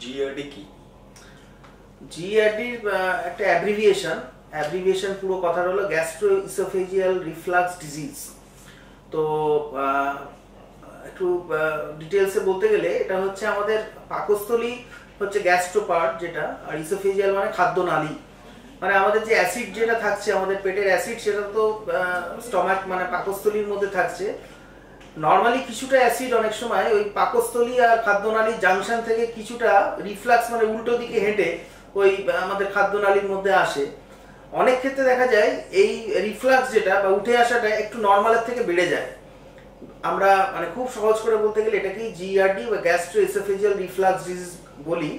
GRD কি? GRD একটা abbreviation পুরো কথাটা হলো গ্যাস্ট্রোইসোফেজিয়াল রিফ্লাক্স ডিজিজ। তো একটু ডিটেলসে বলতে গেলে এটা হচ্ছে আমাদের পাকস্থলী হচ্ছে গ্যাস্ট্রো পার্ট যেটা, আর ইসোফেজিয়াল মানে খাদ্যনালী। মানে আমাদের যে অ্যাসিড যেটা থাকছে, আমাদের পেটের অ্যাসিড, সেটা তো স্টমাক মানে পাকস্থলীর মধ্যে থাকছে। নর্মালি কিছুটা অ্যাসিড অনেক সময় ওই পাকস্থলী আর খাদ্যনালীর জাংশন থেকে কিছুটা রিফ্লাক্স মানে উল্টো দিকে হেঁটে ওই আমাদের খাদ্যনালীর মধ্যে আসে। অনেক ক্ষেত্রে দেখা যায় এই রিফ্লাক্স যেটা বা উঠে আসাটা একটু নর্মালের থেকে বেড়ে যায়। আমরা মানে খুব সহজ করে বলতে গেলে এটাকেই জিআরডি বা গ্যাস্ট্রোএসোফেজিয়াল রিফ্লাক্স ডিজিজ বলি।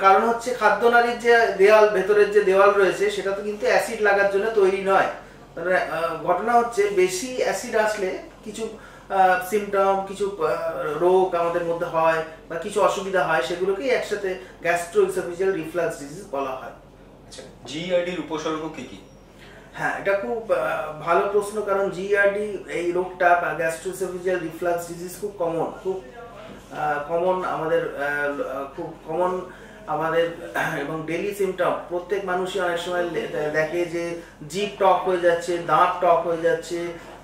কারণ হচ্ছে খাদ্যনালীর যে দেওয়াল, ভেতরের যে দেওয়াল রয়েছে, সেটা তো কিন্তু অ্যাসিড লাগার জন্য তৈরি নয়। ঘটনা হচ্ছে বেশি অ্যাসিড আসলে কিছু সিমটম, কিছু রোগ আমাদের মধ্যে হয় বা কিছু অসুবিধা হয়, সেগুলোকেই একসাথে গ্যাস্ট্রোএসোফেজিয়াল রিফ্লাক্স ডিজিজ বলা হয়। আচ্ছা, জিআরডির উপসর্গ কি কি? হ্যাঁ, এটা খুব ভালো প্রশ্ন, কারণ জিআরডি এই রোগটা বা গ্যাস্ট্রোএসোফেজিয়াল রিফ্লাক্স ডিজিজ খুব কমন আমাদের, খুব কমন আমাদের এবং ডেইলি সিমটম। প্রত্যেক মানুষই অনেক সময় দেখে যে জিভ টক হয়ে যাচ্ছে, দাঁত টক হয়ে যাচ্ছে,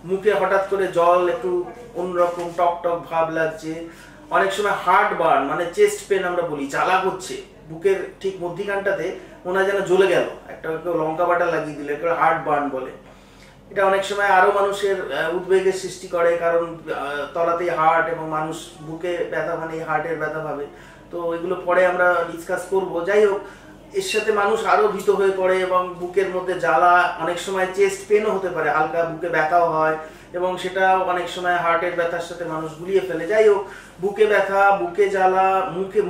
মুখে হঠাৎ করে জল একটু অন্যরকম টক টক ভাব লাগছে। অনেক সময় হার্ট বার্ন মানে চেস্ট পেন আমরা বলি, জ্বালা করছে বুকের ঠিক মধ্যিখানটাতে, ওনা যেন জ্বলে গেল, একটা কেউ লঙ্কা বাটা লাগিয়ে দিলে, কেউ হার্ট বার্ন বলে। এটা অনেক সময় আরো মানুষের উদ্বেগের সৃষ্টি করে, কারণ তলাতেই হার্ট এবং মানুষ বুকে ব্যথা মানে হার্টের ব্যথা ভাবে। তো এগুলো পরে আমরা ডিসকাস করব। যাই হোক, এর সাথে মানুষ আরো ভীত হয়ে পড়ে এবং বুকের মধ্যে জ্বালা, অনেক সময় চেস্ট পেনও হতে পারে, হালকা বুকে ব্যথাও হয় এবং সেটাও অনেক সময় হার্টের ব্যথার সাথে মানুষ গুলিয়ে ফেলে। যাই হোক, বুকে ব্যথা, বুকে জ্বালা,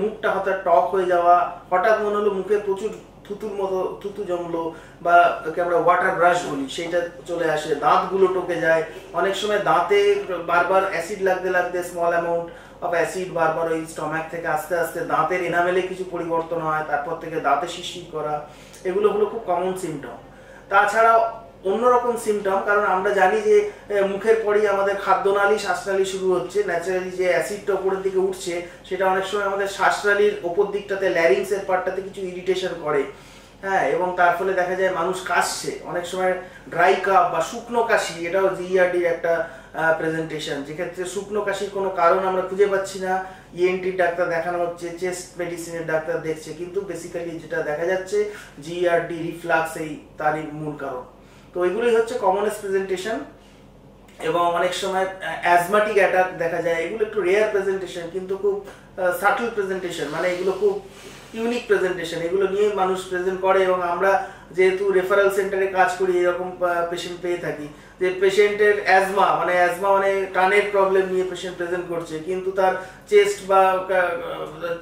মুখটা হঠাৎ টক হয়ে যাওয়া, হঠাৎ মনে হলো মুখে প্রচুর থুতুর মতো থুতু জমলো, বা ওকে আমরা ওয়াটার ব্রাশ বলি, সেইটা চলে আসে, দাঁতগুলো টকে যায়। অনেক সময় দাঁতে বারবার অ্যাসিড লাগতে লাগতে স্মল অ্যামাউন্ট অফ অ্যাসিড বারবার ওই স্টমাক থেকে আস্তে আস্তে দাঁতের এনামেলে কিছু পরিবর্তন হয়, তারপর থেকে দাঁতে শিরশির করা। এগুলো হলো খুব কমন সিমটম। তাছাড়াও অন্যরকম সিমটম, কারণ আমরা জানি যে মুখের পরেই আমাদের খাদ্যনালী শ্বাসনালী শুরু হচ্ছে। ন্যাচারালি যে অ্যাসিডটা উপরের দিকে উঠছে, সেটা অনেক সময় আমাদের শ্বাসনালীর ওপর দিকটাতে, ল্যারিংসের পার্টটাতে কিছু ইরিটেশন করে। হ্যাঁ, এবং তার ফলে দেখা যায় মানুষ কাশছে, অনেক সময় ড্রাই কাপ বা শুকনো কাশি, এটাও জিআরডির একটা প্রেজেন্টেশন। যেক্ষেত্রে শুকনো কাশির কোনো কারণ আমরা খুঁজে পাচ্ছি না, ইএনটির ডাক্তার দেখানো হচ্ছে, চেস্ট মেডিসিনের ডাক্তার দেখছে, কিন্তু বেসিক্যালি যেটা দেখা যাচ্ছে জিআরডি রিফ্লাক্স তারই মূল কারণ। তো এগুলোই হচ্ছে কমনেস্ট প্রেজেন্টেশন। এবং অনেক সময় অ্যাজমাটিক অ্যাটাক দেখা যায়, এগুলো একটু রেয়ার প্রেজেন্টেশন কিন্তু খুব সাটল প্রেজেন্টেশন, মানে এগুলো খুব ইউনিক প্রেজেন্টেশন। এগুলো নিয়ে মানুষ প্রেজেন্ট করে এবং আমরা যেহেতু রেফারেল সেন্টারে কাজ করি, এরকম পেশেন্ট পেয়ে থাকি যে পেশেন্টের অ্যাজমা মানে টানের প্রবলেম নিয়ে পেশেন্ট প্রেজেন্ট করছে, কিন্তু তার চেস্ট বা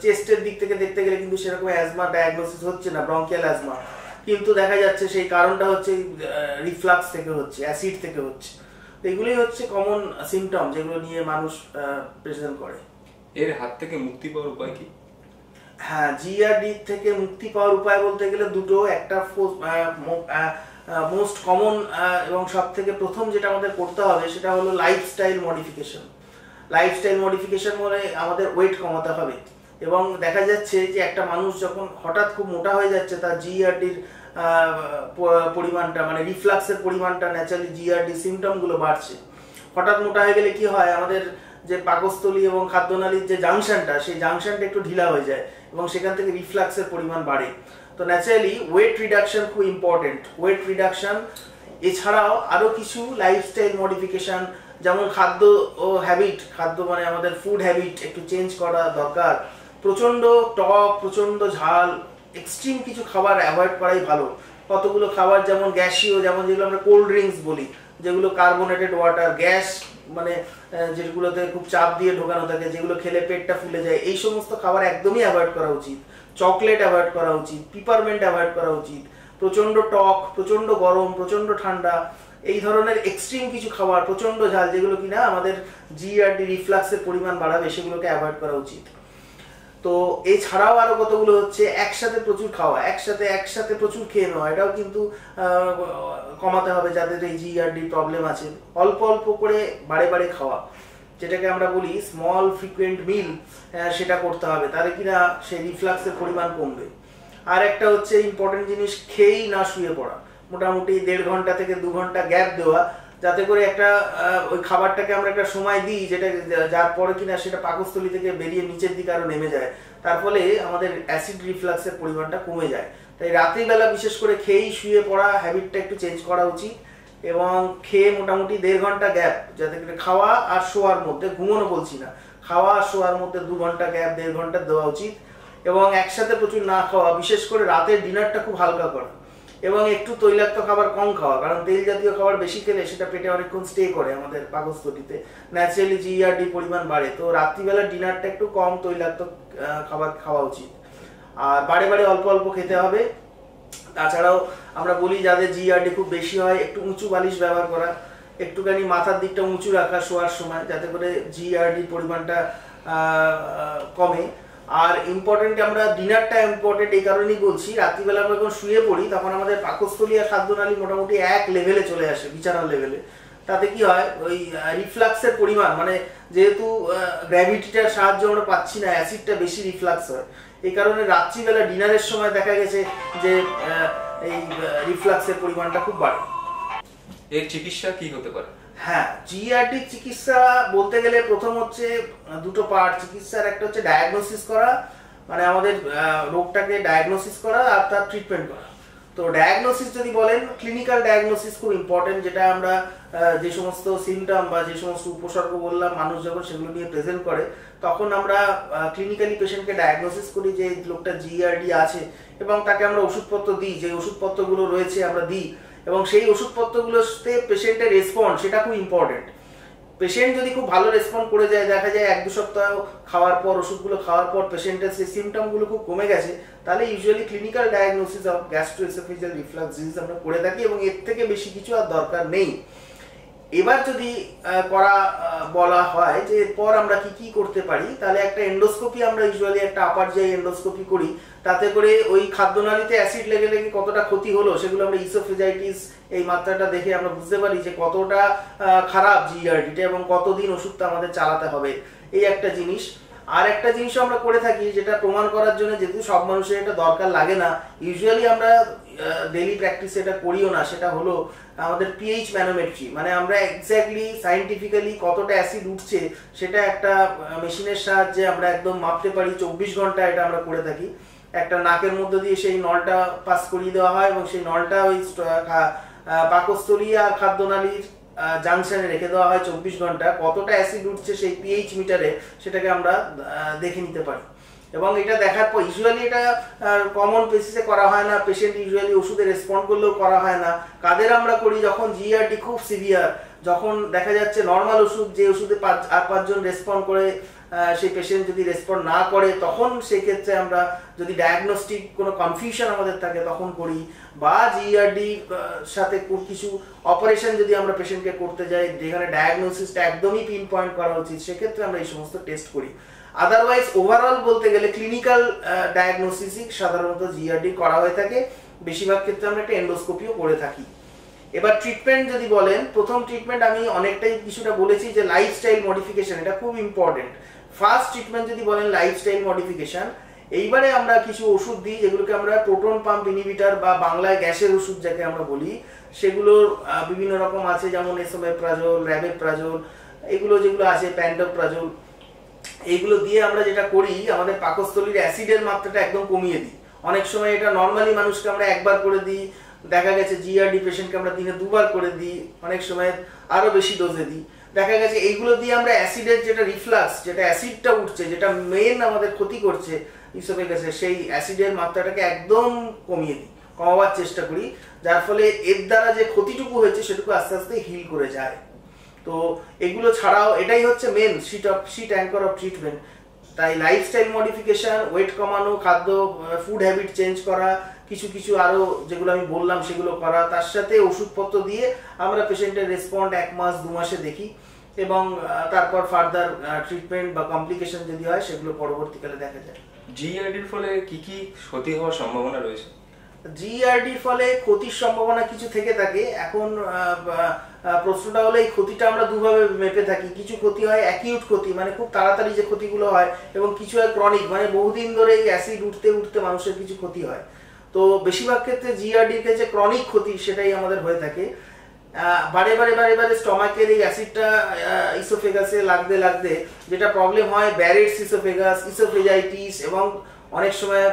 চেস্টের দিক থেকে দেখতে গেলে কিন্তু সেরকম অ্যাজমা ডায়াগনোসিস হচ্ছে না, ব্রঙ্কিয়াল অ্যাজমা, কিন্তু দেখা যাচ্ছে সেই কারণটা হচ্ছে রিফ্লাক্স থেকে হচ্ছে, অ্যাসিড থেকে হচ্ছে। তো এগুলোই হচ্ছে কমন সিমটম যেগুলো নিয়ে মানুষ প্রেজেন্ট করে। এর হাত থেকে মুক্তি পাওয়ার উপায় কি? হ্যাঁ, জিআরডি থেকে মুক্তি পাওয়ার উপায় বলতে গেলে দুটো। একটা মোস্ট কমন এবং সব থেকে প্রথম যেটা আমাদের করতে হবে সেটা হলো লাইফস্টাইল মডিফিকেশন। লাইফস্টাইল মডিফিকেশন মানে আমাদের ওয়েট কমাতে হবে। এবং দেখা যাচ্ছে যে একটা মানুষ যখন হঠাৎ খুব মোটা হয়ে যাচ্ছে, তার জিআরডির পরিমাণটা মানে রিফ্লাক্সের পরিমাণটা, ন্যাচারালি জিআরডি সিমটমগুলো বাড়ছে। হঠাৎ মোটা হয়ে গেলে কি হয়, আমাদের যে পাকস্থলী এবং খাদ্যনালীর যে জাংশনটা, সেই জাংশনটা একটু ঢিলা হয়ে যায় এবং সেখান থেকে রিফ্লাক্সের পরিমাণ বাড়ে। তো ন্যাচারালি ওয়েট রিডাকশন খুব ইম্পর্টেন্ট। ওয়েট রিডাকশন এছাড়াও আরও কিছু লাইফস্টাইল মডিফিকেশন, যেমন খাদ্য মানে আমাদের ফুড হ্যাবিট একটু চেঞ্জ করা দরকার। প্রচণ্ড টক, প্রচণ্ড ঝাল, এক্সট্রিম কিছু খাবার অ্যাভয়েড করাই ভালো। কতগুলো খাবার যেমন গ্যাসীয়, যেমন যেগুলো আমরা কোল্ড ড্রিঙ্কস বলি, যেগুলো কার্বোনেটেড ওয়াটার, গ্যাস মানে যেগুলোতে খুব চাপ দিয়ে ঢোকানো থাকে, যেগুলো খেলে পেটটা ফুলে যায়, এই সমস্ত খাবার একদমই অ্যাভয়েড করা উচিত। চকলেট অ্যাভয়েড করা উচিত, পিপারমেন্ট অ্যাভয়েড করা উচিত। প্রচণ্ড টক, প্রচণ্ড গরম, প্রচণ্ড ঠান্ডা, এই ধরনের এক্সট্রিম কিছু খাবার, প্রচণ্ড ঝাল, যেগুলো কিনা আমাদের জিআরডি রিফ্লাক্সের পরিমাণ বাড়াবে, সেগুলোকে অ্যাভয়েড করা উচিত। তো এছাড়াও আরো কতগুলো হচ্ছে একসাথে প্রচুর খাওয়া, একসাথে প্রচুর খেয়ে নেওয়া, এটাও কিন্তু কমাতে হবে যাদের এই জিআরডি প্রবলেম আছে। অল্প অল্প করে বারে বারে খাওয়া, যেটাকে আমরা বলি স্মল ফ্রিকুয়েন্ট মিল, সেটা করতে হবে, তাহলে কিনা সেই রিফ্লাক্সের পরিমাণ কমবে। আর একটা হচ্ছে ইম্পর্টেন্ট জিনিস, খেয়েই না শুয়ে পড়া, মোটামুটি 1.5 ঘন্টা থেকে 2 ঘন্টা গ্যাপ দেওয়া, যাতে করে একটা ওই খাবারটাকে আমরা একটা সময় দিই, যেটা যার পরে কিনা সেটা পাকস্থলী থেকে বেরিয়ে নিচের দিকে আরো নেমে যায়, তার ফলে আমাদের অ্যাসিড রিফ্লাক্সের পরিমাণটা কমে যায়। তাই রাত্রিবেলা বিশেষ করে খেয়েই শুয়ে পড়া হ্যাবিটটা একটু চেঞ্জ করা উচিত, এবং খেয়ে মোটামুটি 1.5 ঘন্টা গ্যাপ, যাতে করে খাওয়া আর শোয়ার মধ্যে, ঘুমানো বলছি না, খাওয়া আর শোয়ার মধ্যে 2 ঘন্টা গ্যাপ, 1.5 ঘন্টা দেওয়া উচিত। এবং একসাথে প্রচুর না খাওয়া, বিশেষ করে রাতের ডিনারটা খুব হালকা করা, এবং একটু তৈলাক্ত খাবার কম খাওয়া, কারণ তেল জাতীয় খাবার বেশি খেলে সেটা পেটে অনেকক্ষণ স্টে করে, আমাদের পাকস্থলীতে ন্যাচারালি জিইআরডি পরিমাণ বাড়ে। তো রাত্রিবেলা ডিনারটা একটু কম তৈলাক্ত খাবার খাওয়া উচিত, আর বারে বারে অল্প অল্প খেতে হবে। তাছাড়াও আমরা বলি যাদের জিইআরডি খুব বেশি হয়, একটু উঁচু বালিশ ব্যবহার করা, একটুখানি মাথার দিকটা উঁচু রাখা শোয়ার সময়, যাতে করে জিইআরডির পরিমাণটা কমে। আর ইম্পর্টেন্ট, আমরা ডিনারটা ইম্পর্টেন্ট এই কারণেই বলছি, রাত্রিবেলা আমরা যখন শুয়ে পড়ি তখন আমাদের পাকস্থলী আর খাদ্যনালী মোটামুটি এক লেভেলে চলে আসে, বিছানার লেভেলে। তাতে কি হয়, ওই রিফ্লাক্সের পরিমাণ, মানে যেহেতু গ্র্যাভিটিটার সাহায্য আমরা পাচ্ছি না, অ্যাসিডটা বেশি রিফ্লাক্স হয়, এই কারণে রাত্রিবেলা ডিনারের সময় দেখা গেছে যে এই রিফ্লাক্সের পরিমাণটা খুব বাড়ে। এর চিকিৎসা কি হতে পারে? হ্যাঁ, জিইআরডি চিকিৎসা বলতে গেলে প্রথম হচ্ছে দুটো পার্ট চিকিৎসার, একটা হচ্ছে ডায়াগনোসিস করা, মানে আমাদের রোগটাকে ডায়াগনোসিস করা, আর তার ট্রিটমেন্ট করা। তো ডায়াগনোসিস যদি বলেন, ক্লিনিক্যাল ডায়াগনোসিস খুব ইম্পর্টেন্ট, যেটা আমরা যে সমস্ত সিমটম বা যে সমস্ত উপসর্গ বললাম, মানুষ যখন সেগুলো নিয়ে প্রেজেন্ট করে, তখন আমরা ক্লিনিক্যালি পেশেন্টকে ডায়াগনোসিস করি যে লোকটা জিইআরডি আছে, এবং তাকে আমরা ওষুধপত্র দিই, যে ওষুধপত্রগুলো রয়েছে আমরা দিই, এবং সেই ওষুধপত্রগুলোতে পেশেন্টের রেসপন্স, সেটা খুব ইম্পর্টেন্ট। পেশেন্ট যদি খুব ভালো রেসপন্ড করে যায়, দেখা যায় 1-2 সপ্তাহ খাওয়ার পর, ওষুধগুলো খাওয়ার পর পেশেন্টের সেই সিমটমগুলো খুব কমে গেছে, তাহলে usually clinical diagnosis of gastroesophageal reflux disease আমরা করে থাকি, এবং এর থেকে বেশি কিছু আর দরকার নেই। এবার যদি বলা হয় যে এরপর আমরা কি কি করতে পারি, তাহলে একটা এন্ডোস্কোপি আমরা ইউজুয়ালি একটা আপার যে এন্ডোস্কোপি করি, তাতে করে ওই খাদ্যনালীতে অ্যাসিড লেগে লেগে কতটা ক্ষতি হলো সেগুলো আমরা ইসোফেজাইটিস এই মাত্রাটা দেখে আমরা বুঝতে পারি যে কতটা খারাপ জিইআরডিটা, এবং কতদিন ওষুধটা আমাদের চালাতে হবে, এই একটা জিনিস। আর একটা জিনিসও আমরা করে থাকি, যেটা প্রমাণ করার জন্য, যেহেতু সব মানুষের এটা দরকার লাগে না, ইউজুয়ালি আমরা ডেইলি প্র্যাকটিসে এটা করিও না, সেটা হলো আমাদের পিএইচ ম্যানোমেট্রি, মানে আমরা এক্স্যাক্টলি সায়েন্টিফিক্যালি কতটা অ্যাসিড উঠছে সেটা একটা মেশিনের সাহায্যে আমরা একদম মাপতে পারি। 24 ঘন্টা এটা আমরা করে থাকি। একটা নাকের মধ্যে দিয়ে সেই নলটা পাস করিয়ে দেওয়া হয়, এবং সেই নলটা ওই পাকস্থলী আর খাদ্যনালীর জাংশনে রেখে দেওয়া হয় 24 ঘন্টা। কতটা অ্যাসিড উঠছে সেই পিএইচ মিটারে, সেটাকে আমরা দেখে নিতে পারি। এবং এটা দেখার পর ইউজুয়ালি এটা কমন বেসিসে করা হয় না, পেশেন্ট ইউজুয়ালি ওষুধে রেসপন্ড করলেও করা হয় না। কাদের আমরা করি, যখন জিইআরডি খুব সিভিয়ার, যখন দেখা যাচ্ছে নর্মাল ওষুধ, যে ওষুধে 4-5 জন রেসপন্ড করে, সেই পেশেন্ট যদি রেসপন্ড না করে, তখন সেই ক্ষেত্রে আমরা যদি ডায়াগনস্টিক কোনো কনফিউশন আমাদের থাকে তখন করি, বা জিইআরডি সাথে কিছু অপারেশন যদি আমরা পেশেন্টকে করতে যাই, যেখানে ডায়াগনোসিসটা একদমই পিন পয়েন্ট করা উচিত, সেক্ষেত্রে আমরা এই সমস্ত টেস্ট করি। আদারওয়াইজ ওভারঅল বলতে গেলে ক্লিনিক্যাল ডায়াগনোসিসই সাধারণত জিইআরডি করা হয়ে থাকে। বেশিরভাগ ক্ষেত্রে আমরা একটা এন্ডোস্কোপিও করে থাকি। এবার ট্রিটমেন্ট যদি বলেন, প্রথম ট্রিটমেন্ট আমি অনেকটাই কিছুটা বলেছি যে লাইফস্টাইল মডিফিকেশন, এটা খুব ইম্পর্টেন্ট। ফার্স্ট ট্রিটমেন্ট যদি বলেন লাইফস্টাইল মডিফিকেশন, এইবারে আমরা কিছু ওষুধ দিই, যেগুলোকে আমরা প্রোটন পাম্প ইনহিবিটর বা বাংলায় গ্যাসের ওষুধ যাকে আমরা বলি, সেগুলোর বিভিন্ন রকম আছে, যেমন এসোমেপ্রাজোল, র্যাবেপ্রাজোল, এগুলো যেগুলো আছে, প্যান্টোপ্রাজোল, এইগুলো দিয়ে আমরা যেটা করি, আমাদের পাকস্থলীর অ্যাসিডের মাত্রাটা একদম কমিয়ে দিই। অনেক সময় এটা নর্মালি মানুষকে আমরা একবার করে দিই, দেখা গেছে জিইআরডি পেশেন্টকে আমরা দিনে 2 বার করে দিই, অনেক সময় আরো বেশি ডোজে দিই। দেখা গেছে এইগুলো দিয়ে আমরা অ্যাসিডের যেটা রিফ্লাক্স, যেটা অ্যাসিডটা উঠছে, যেটা মেন আমাদের ক্ষতি করছে ইসোফেগাসে, সেই অ্যাসিডের মাত্রাটাকে একদম কমিয়ে দিই, কমাবার চেষ্টা করি, যার ফলে এর দ্বারা যে ক্ষতিটুকু হয়েছে সেটুকু আস্তে আস্তে হিল করে যায়। তো এগুলো ছাড়াও এটাই হচ্ছে main sheet anchor of treatment. তাই লাইফস্টাইল মডিফিকেশন, ওয়েট কমানো, খাদ্য ফুড হ্যাবিট চেঞ্জ করা, কিছু কিছু আরো যেগুলো আমি বললাম সেগুলো করা, তার সাথে ওষুধপত্র দিয়ে আমরা পেশেন্টের রেসপন্ড 1 মাস 2 মাসে দেখি, এবং তারপর ফার্দার ট্রিটমেন্ট বা কমপ্লিকেশন যদি হয় সেগুলো পরবর্তীকালে দেখা যায়। জিইআরডির ফলে কি কি ক্ষতি হওয়ার সম্ভাবনা রয়েছে? জিইআরডির ফলে ক্ষতির সম্ভাবনা কিছু থেকে থাকে। এখন প্রশ্নটা হলো এই ক্ষতিটা আমরা দুভাবে মেপে থাকি। কিছু ক্ষতি হয় অ্যাকিউট ক্ষতি, মানে খুব তাড়াতাড়ি যে ক্ষতিগুলো হয়, এবং কিছু হয় ক্রনিক, মানে বহুদিন ধরে এই অ্যাসিড উঠতে উঠতে মানুষের কিছু ক্ষতি হয়। তো বেশিরভাগ ক্ষেত্রে জিআরডির যে ক্রনিক ক্ষতি সেটাই আমাদের হয়ে থাকে। বারে বারে বারে বারে স্টমাকের এই অ্যাসিডটা ইসোফেগাসে লাগতে লাগতে যেটা প্রবলেম হয় ব্যারেটস ইসোফেগাস, ইসোফেজাইটিস, এবং অনেক সময়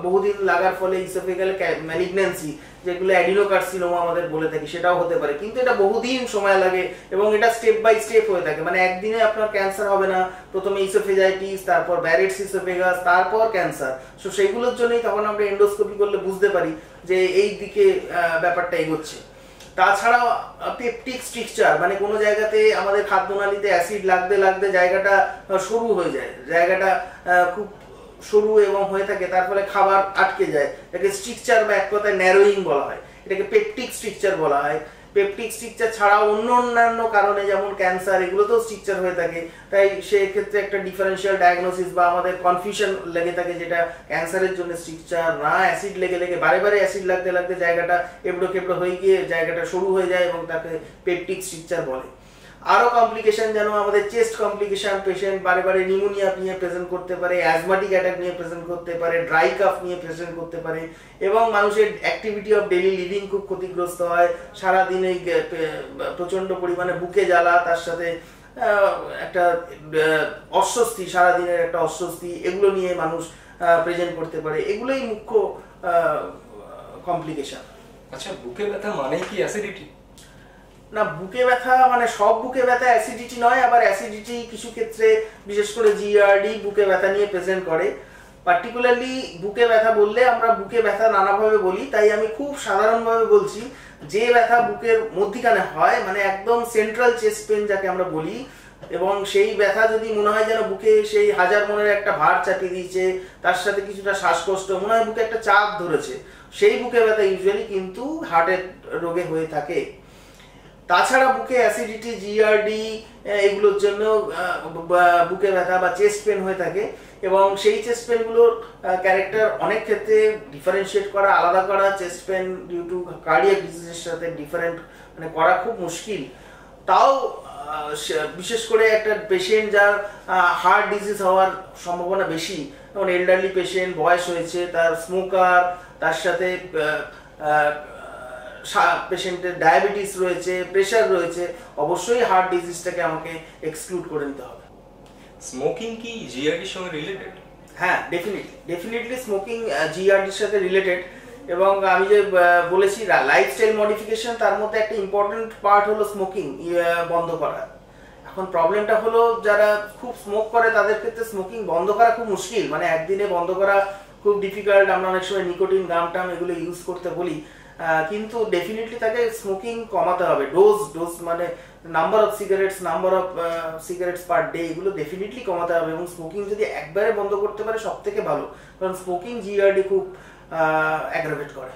বহুদিন লাগার ফলে ইসোফেগাল ম্যালিগন্যান্সি, যেগুলো অ্যাডিনোকার্সিনোমা আমাদের বলে থাকি, সেটাও হতে পারে। কিন্তু এটা বহুদিন সময় লাগে এবং এটা স্টেপ বাই স্টেপ হয়ে থাকে, মানে একদিনে আপনার ক্যান্সার হবে না। প্রথমে ইসোফেজাইটিস, তারপর ব্যারেটস ইসোফেগাস, তারপর ক্যান্সার। সো সেগুলোর জন্যই তখন আমরা এন্ডোস্কোপি করলে বুঝতে পারি যে এই দিকে ব্যাপারটা এগোচ্ছে। তাছাড়াও পেপটিক স্ট্রিকচার, মানে কোনো জায়গাতে আমাদের খাদ্যনালীতে অ্যাসিড লাগতে লাগতে জায়গাটা সরু হয়ে যায়, জায়গাটা খুব সরু এবং হয়ে থাকে, তার ফলে খাবার আটকে যায়। এটাকে স্ট্রিকচার বা এক কথায় ন্যারোয়িং বলা হয়, এটাকে পেপটিক স্ট্রিকচার বলা হয়। পেপটিক স্ট্রিকচার ছাড়াও অন্যান্য কারণে যেমন ক্যান্সার, এগুলোতেও স্ট্রিকচার হয়ে থাকে। তাই সেই ক্ষেত্রে একটা ডিফারেন্সিয়াল ডায়াগনোসিস বা আমাদের কনফিউশন লেগে থাকে, যেটা ক্যান্সারের জন্য স্ট্রিকচার না অ্যাসিড লেগে লেগে বারে বারে অ্যাসিড লাগতে লাগতে জায়গাটা এবড়ো খেবড়ো হয়ে গিয়ে জায়গাটা সরু হয়ে যায় এবং তাকে পেপটিক স্ট্রিকচার বলে। আরো কমপ্লিকেশন, যেন আমাদের চেস্ট কমপ্লিকেশন, পেশেন্ট বারে বারে নিউমোনিয়া নিয়ে প্রেজেন্ট করতে পারে, অ্যাজমাটিক অ্যাটাক নিয়ে প্রেজেন্ট করতে পারে, ড্রাই কাফ নিয়ে প্রেজেন্ট করতে পারে, এবং মানুষের অ্যাক্টিভিটি অফ ডেইলি লিভিং খুব ক্ষতিগ্রস্ত হয়। সারাদিন এই প্রচন্ড পরিমাণে বুকে জ্বালা, তার সাথে একটা অস্বস্তি, সারাদিনের একটা অস্বস্তি, এগুলো নিয়ে মানুষ প্রেজেন্ট করতে পারে। এগুলোই মুখ্য কমপ্লিকেশন। আচ্ছা, বুকে ব্যথা মানেই কি অ্যাসিডিটি? না, বুকে ব্যথা মানে সব বুকে ব্যথা অ্যাসিডিটি নয়। আবার অ্যাসিডিটি কিছু ক্ষেত্রে, বিশেষ করে জিআরডি, বুকে ব্যথা নিয়ে প্রেজেন্ট করে। পার্টিকুলারলি বুকে ব্যথা বললে আমরা বুকে ব্যথা নানাভাবে বলি, তাই আমি খুব সাধারণভাবে বলছি, যে ব্যথা বুকের মধ্যিখানে হয়, মানে একদম সেন্ট্রাল চেস্ট পেন যাকে আমরা বলি, এবং সেই ব্যথা যদি মনে হয় যেন বুকে সেই হাজার মনের একটা ভার চাপিয়ে দিয়েছে, তার সাথে কিছুটা শ্বাসকষ্ট, মনে হয় বুকে একটা চাপ ধরেছে, সেই বুকে ব্যথা ইউজুয়ালি কিন্তু হার্টের রোগে হয়ে থাকে। তাছাড়া বুকে অ্যাসিডিটি, জিআরডি, এগুলোর জন্য বুকে ব্যথা বা চেস্ট পেন হয়ে থাকে, এবং সেই চেস্ট পেনগুলোর ক্যারেক্টার অনেক ক্ষেত্রে ডিফারেন্সিয়েট করা, আলাদা করা। Chest pain due to cardiac ডিজিজের সাথে ডিফারেন্ট মানে করা খুব মুশকিল। তাও বিশেষ করে একটা পেশেন্ট যার হার্ট ডিজিজ হওয়ার সম্ভাবনা বেশি, যেমন এল্ডারলি পেশেন্ট, বয়স হয়েছে, তার স্মোকার, তার সাথে পেশেন্টের ডায়াবেটিস রয়েছে, প্রেশার রয়েছে, অবশ্যই হার্ট ডিজিজটাকে আমাকে এক্সক্লুড করে নিতে হবে। স্মোকিং কি জিআরডির সঙ্গে রিলেটেড? হ্যাঁ, ডেফিনেটলি স্মোকিং জিআরডির সাথে রিলেটেড। এবং আমি যে বলেছি লাইফস্টাইল মডিফিকেশন, তার মধ্যে একটা ইম্পর্টেন্ট পার্ট হলো স্মোকিং বন্ধ করা। এখন প্রবলেমটা হলো যারা খুব স্মোক করে তাদের ক্ষেত্রে স্মোকিং বন্ধ করা খুব মুশকিল, মানে একদিনে বন্ধ করা খুব ডিফিকাল্ট। আমরা অনেক সময় নিকোটিন, গাম টাম এগুলো ইউজ করতে বলি, কিন্তু ডেফিনেটলি তাকে স্মোকিং কমাতে হবে। ডোজ মানে number of cigarettes per day, এগুলো ডেফিনেটলি কমাতে হবে। এবং স্মোকিং যদি একবারে বন্ধ করতে পারে সব থেকে ভালো, কারণ স্মোকিং জিআরডি খুব অ্যাগ্রাভেট করে।